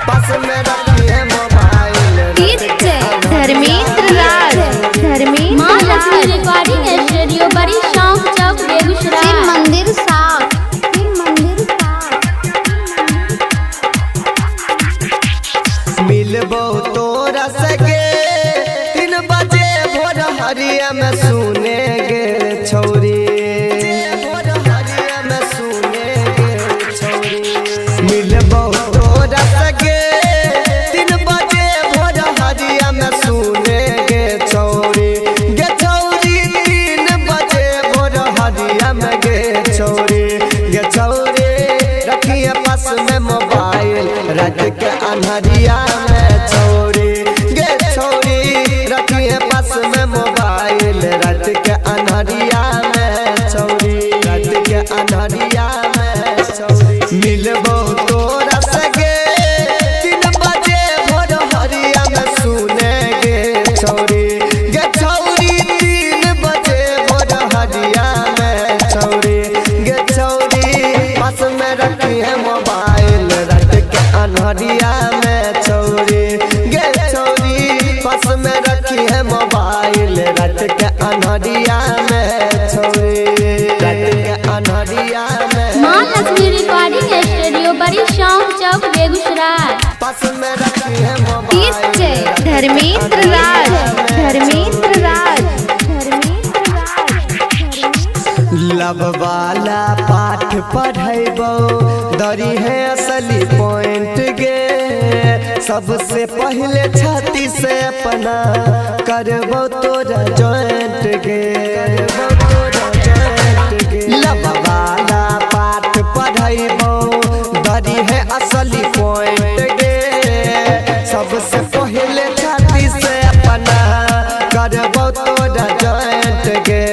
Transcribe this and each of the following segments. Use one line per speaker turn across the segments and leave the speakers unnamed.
पास में रखिए मोबाइल।
धर्मेंद्र राज,
माँ लक्ष्मी रिकॉर्डिंग स्टूडियो, बड़ी शौक चौक, बेगूसराय।
शिव मंदिर साफ।
मिलबो तोरा सगे 3 बजे भोर हरिया में सुनेगे छौरी, भोर हरिया में सुनेगे छौरी। मिलबो तोरा सगे 3 बजे भोर हरिया में सुनेगे छौरी, गे छौरी 3 बजे भोर हरिया में गे छौरी, गे छौरी रखिए पास में मोबाइल रात के अन्हरिया में छौरी, गे छौरी रखिए पास में मोबाइल रात के अन्हरिया में छौरी, रात के अन्हरिया में छौरी। मिलबो तोरा सगे 3 बजे भोर हरिया में सुनेगे छौरी, गे छौरी 3 बजे भोर हरिया में छौरी, गे छौरी पास में रखिए मोबाइल रात के अन्हरिया में छौरी, गे छौरी पास में रखिए मोबाइल रात के अन्हरिया में छौरी, रात के अन्हरिया में।
माँ लक्ष्मी रिकॉर्डिंग स्टूडियो, बड़ी शौक चौक, बेगूसराय।
पास में रखिए मोबाइल।
धर्मेंद्र राज,
लब वाला पाठ पढ़ेबो दरी है असली पॉइंट गे, सबसे पहले छाती से अपना करबो तोरा जॉइंट गे, करबो तोरा जॉइंट गे। लब वाला पाठ पढ़ेबो दरी है असली पॉइंट गे, सबसे पहले छाती से अपना करबो तोरा जॉइंट गे।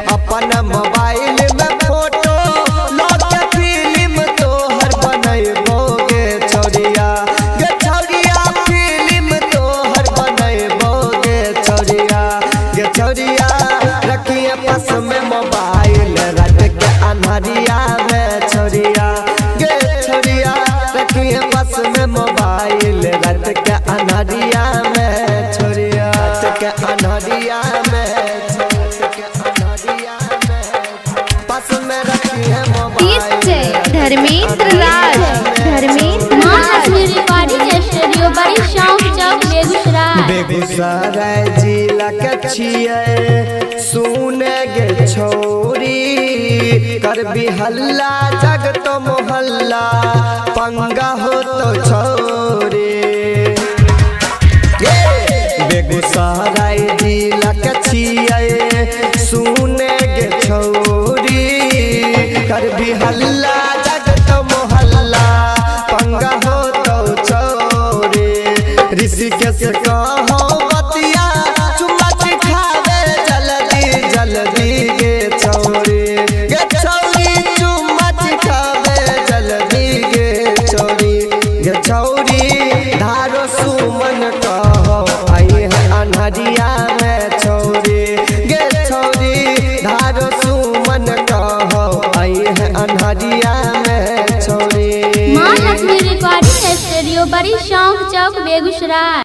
अपन मोबाइल में फोटो लॉक फिल्म तोहर बनैबो गे छौरिया, गे छौरिया फिल्म तोहर बनैबो गे छौरिया, गे छौरिया रखिए पास में मोबाइल रात के अन्हरिया में छौरिया, गे छौरिया रखिए पास में मोबाइल रात के अन्हरिया में छौरिया, रात के अन्हरिया में।
धर्मेंद्र राज,
माँ लक्ष्मी रिकॉर्डिंग स्टूडियो, बड़ी शौक चौक, बेगूसराय।
बेगूसराय जिला के छियै सुने गे छौरी, करबी हल्ला जग तो मोहल्ला पंगा हो तो छौरी, बेगूसराय जिला के छियै सुने गे छौरी, करबी हल्ला जग तो मोहल्ला पंगा हो तो छौरी। ऋषिकेश कहो बतिया चुम्मा खावे जल्दी जल्दी गे छौरी, गे छौरी चुम्मा खावे जल्दी गे छौरी, गे छौरी धारो सुमन कहो आई है अन्हरिया में छौरी, गे छौरी धारो सुमन कहो आई है अन्हरिया में छौरी।
माँ लक्ष्मी रिकॉर्डिंग स्टूडियो, बड़ी शौक चौक, बेगूसराय।